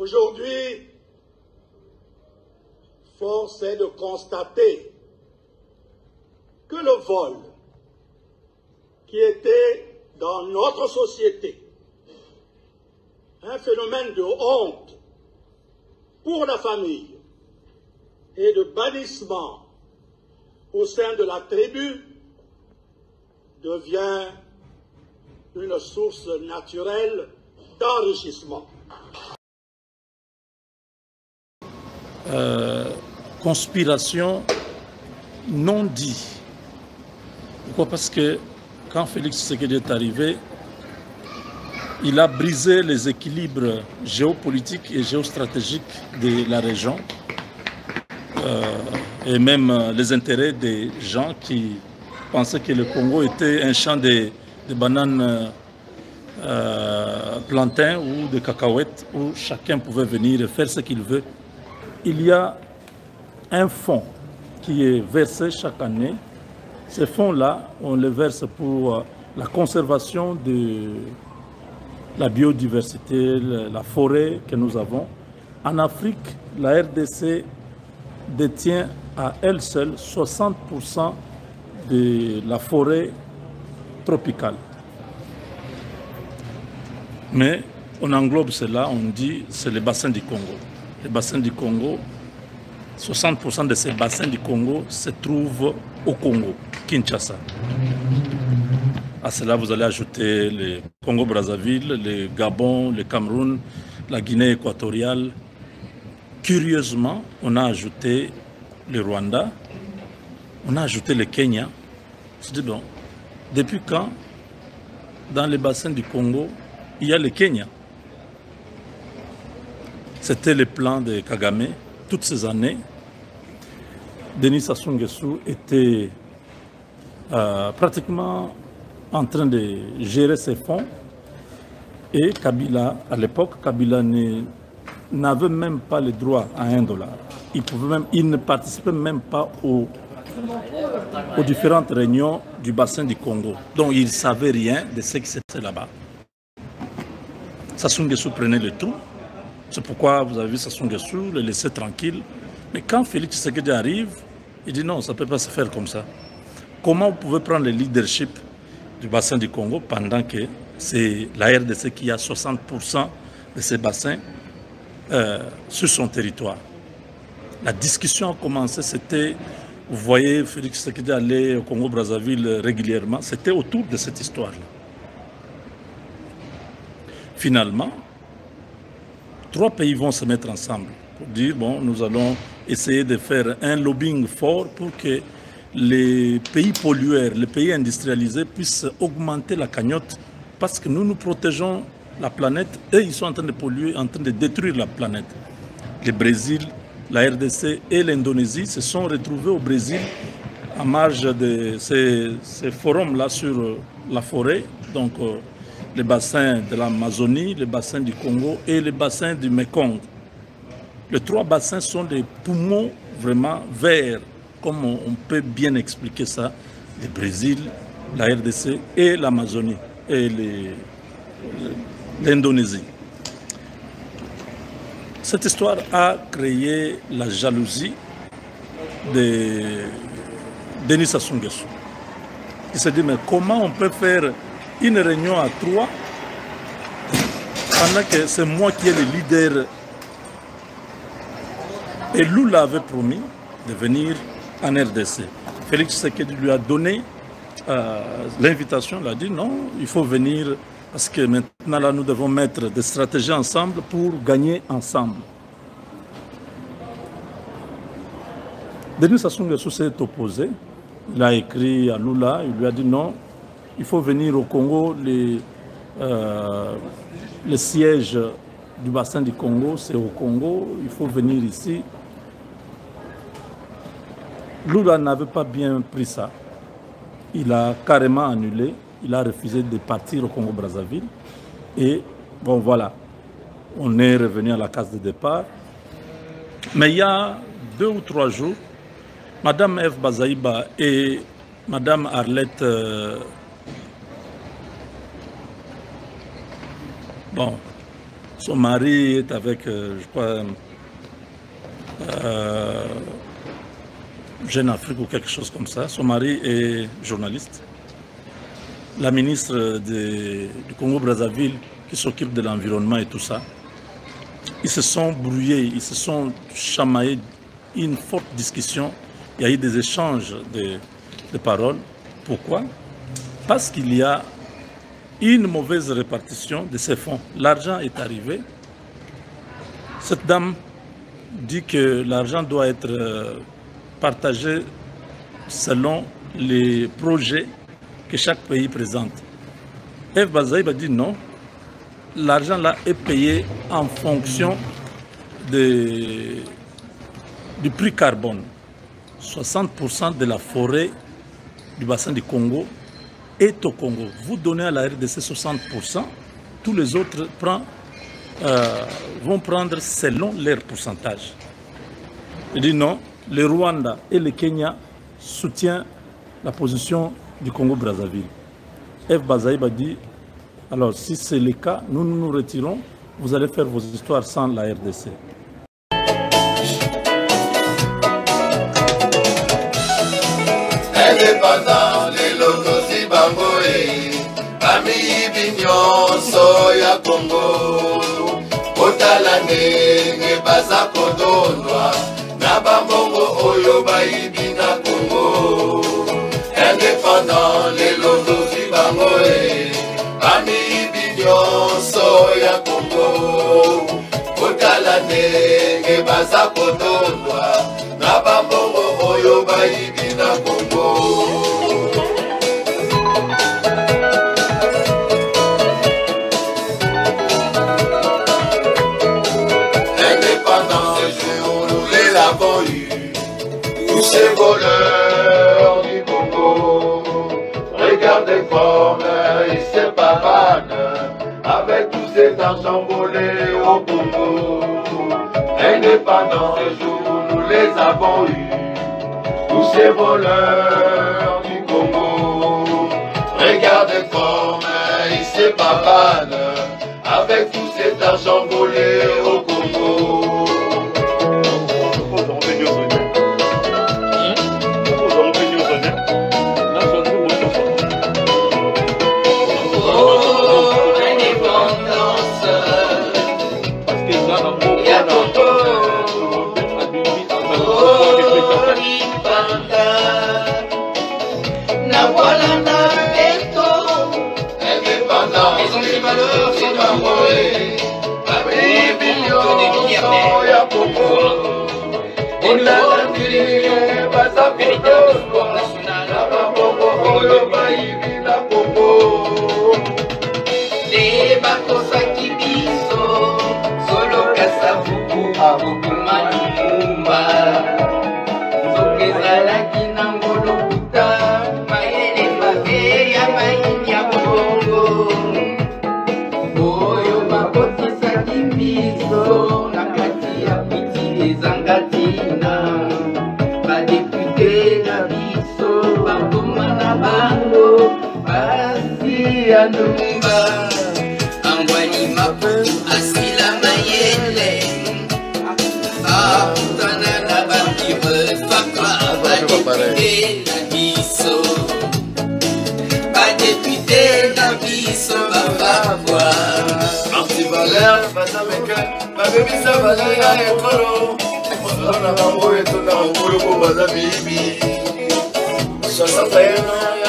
Aujourd'hui, force est de constater que le vol, qui était dans notre société un phénomène de honte pour la famille et de bannissement au sein de la tribu, devient une source naturelle d'enrichissement. Conspiration non dit. Pourquoi? Parce que quand Félix Tshisekedi est arrivé, il a brisé les équilibres géopolitiques et géostratégiques de la région et même les intérêts des gens qui pensaient que le Congo était un champ de bananes plantains ou de cacahuètes où chacun pouvait venir et faire ce qu'il veut. Il y a un fonds qui est versé chaque année. Ces fonds-là, on les verse pour la conservation de la biodiversité, la forêt que nous avons. En Afrique, la RDC détient à elle seule 60% de la forêt tropicale. Mais on englobe cela, on dit c'est le bassin du Congo. Le bassin du Congo, 60% de ces bassins du Congo se trouvent au Congo, Kinshasa. À cela, vous allez ajouter le Congo-Brazzaville, le Gabon, le Cameroun, la Guinée équatoriale. Curieusement, on a ajouté le Rwanda, on a ajouté le Kenya. Je dis bon, depuis quand, dans les bassins du Congo, il y a le Kenya? C'était le plan de Kagame. Toutes ces années, Denis Sassou Nguesso était pratiquement en train de gérer ses fonds. Et Kabila, à l'époque, Kabila n'avait même pas le droit à $1. Il ne participait même pas aux différentes réunions du bassin du Congo. Donc il ne savait rien de ce qui se passait là-bas. Sassou Nguesso prenait le tout. C'est pourquoi vous avez vu Sassou Nguesso le laisser tranquille. Mais quand Félix Tshisekedi arrive, il dit non, ça ne peut pas se faire comme ça. Comment vous pouvez prendre le leadership du bassin du Congo pendant que c'est la RDC qui a 60% de ces bassins sur son territoire? La discussion a commencé, c'était, vous voyez Félix Tshisekedi aller au Congo-Brazzaville régulièrement, c'était autour de cette histoire-là. Finalement, 3 pays vont se mettre ensemble pour dire, bon, nous allons essayer de faire un lobbying fort pour que les pays pollueurs, les pays industrialisés puissent augmenter la cagnotte parce que nous protégeons la planète et ils sont en train de polluer, en train de détruire la planète. Le Brésil, la RDC et l'Indonésie se sont retrouvés au Brésil en marge de ces forums-là sur la forêt, donc les bassins de l'Amazonie, les bassins du Congo et les bassins du Mekong. Les 3 bassins sont des poumons vraiment verts, comme on peut bien expliquer ça, le Brésil, la RDC et l'Amazonie et l'Indonésie. Cette histoire a créé la jalousie de Denis Sassou Nguesso. Il s'est dit, mais comment on peut faire une réunion à 3 pendant que c'est moi qui est le leader? Et Lula avait promis de venir en RDC. Félix Tshisekedi lui a donné l'invitation, il a dit non, il faut venir parce que maintenant là, nous devons mettre des stratégies ensemble pour gagner ensemble. Denis Sassou Nguesso s'est opposé. Il a écrit à Lula, il lui a dit non, il faut venir au Congo, le siège du bassin du Congo, c'est au Congo, il faut venir ici. Lula n'avait pas bien pris ça. Il a carrément annulé, il a refusé de partir au Congo-Brazzaville. Et bon voilà, on est revenu à la case de départ. Mais il y a 2 ou 3 jours, Madame F. Bazaïba et Madame Arlette, Son mari est avec, je crois, Jeune Afrique ou quelque chose comme ça. Son mari est journaliste. La ministre du Congo-Brazzaville qui s'occupe de l'environnement et tout ça. Ils se sont brouillés, ils se sont chamaillés, une forte discussion. Il y a eu des échanges de paroles. Pourquoi? Parce qu'il y a une mauvaise répartition de ces fonds. L'argent est arrivé. Cette dame dit que l'argent doit être partagé selon les projets que chaque pays présente. F. Bazaïb a dit non. L'argent là est payé en fonction du prix carbone. 60% de la forêt du bassin du Congo est au Congo. Vous donnez à la RDC 60%, tous les autres vont prendre selon leur pourcentage. Il dit non, le Rwanda et le Kenya soutiennent la position du Congo-Brazzaville. F. Bazaïb a dit, alors si c'est le cas, nous nous retirons, vous allez faire vos histoires sans la RDC. Indépendant, les logos Zimbabwe, famille Bignon, Soya Congo, Otalane, Nebaza Kodonwa, Nabambongo, Oyoba Ibina Congo. Indépendant, les logos Zimbabwe, famille Bignon, Soya Congo, Otalane, Nebaza Kodonwa, Nabambongo, Oyoba Ibina Congo. Indépendant, ce jour nous les avons eus, tous ces voleurs du Congo. Regardez comme ils se pavanent avec tout cet argent volé au Congo. Indépendant, ce jour nous les avons eus, tous ces voleurs du Congo. Regardez comme ils se pavanent avec tout cet argent volé au Congo.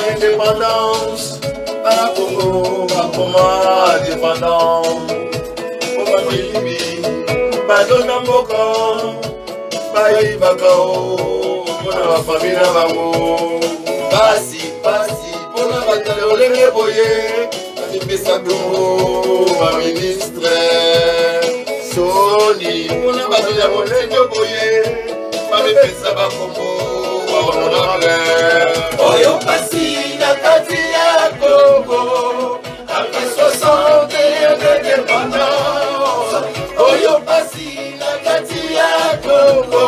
Indépendance, para Congo, Bakoma, indépendance, Oma Bibi, Badona Mboka, Bayi Bakao, Pona famille Bango, Basi, Pona Batale Olenge Boye, Anipesa Congo, ma ministre, Soni, Pona Batale Olenge Boye, Mamipesa Bakongo, honorable. Oyo pasi na kati ya Congo, après 60 ans d'indépendance. Oyo pasi na kati ya Congo,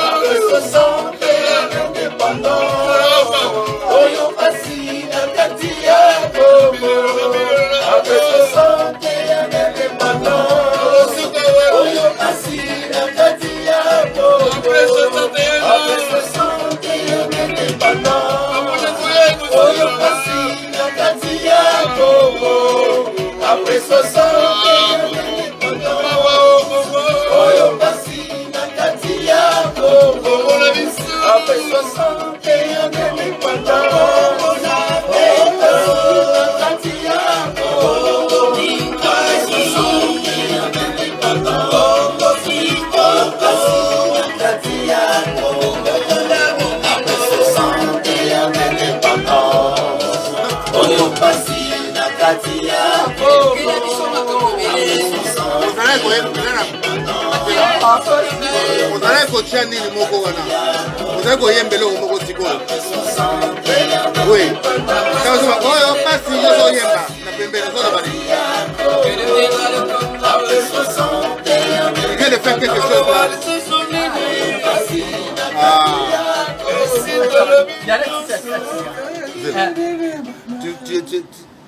après 60 ans d'indépendance. Oyo pasi na kati ya Congo, après 60 ans d'indépendance.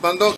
Pendant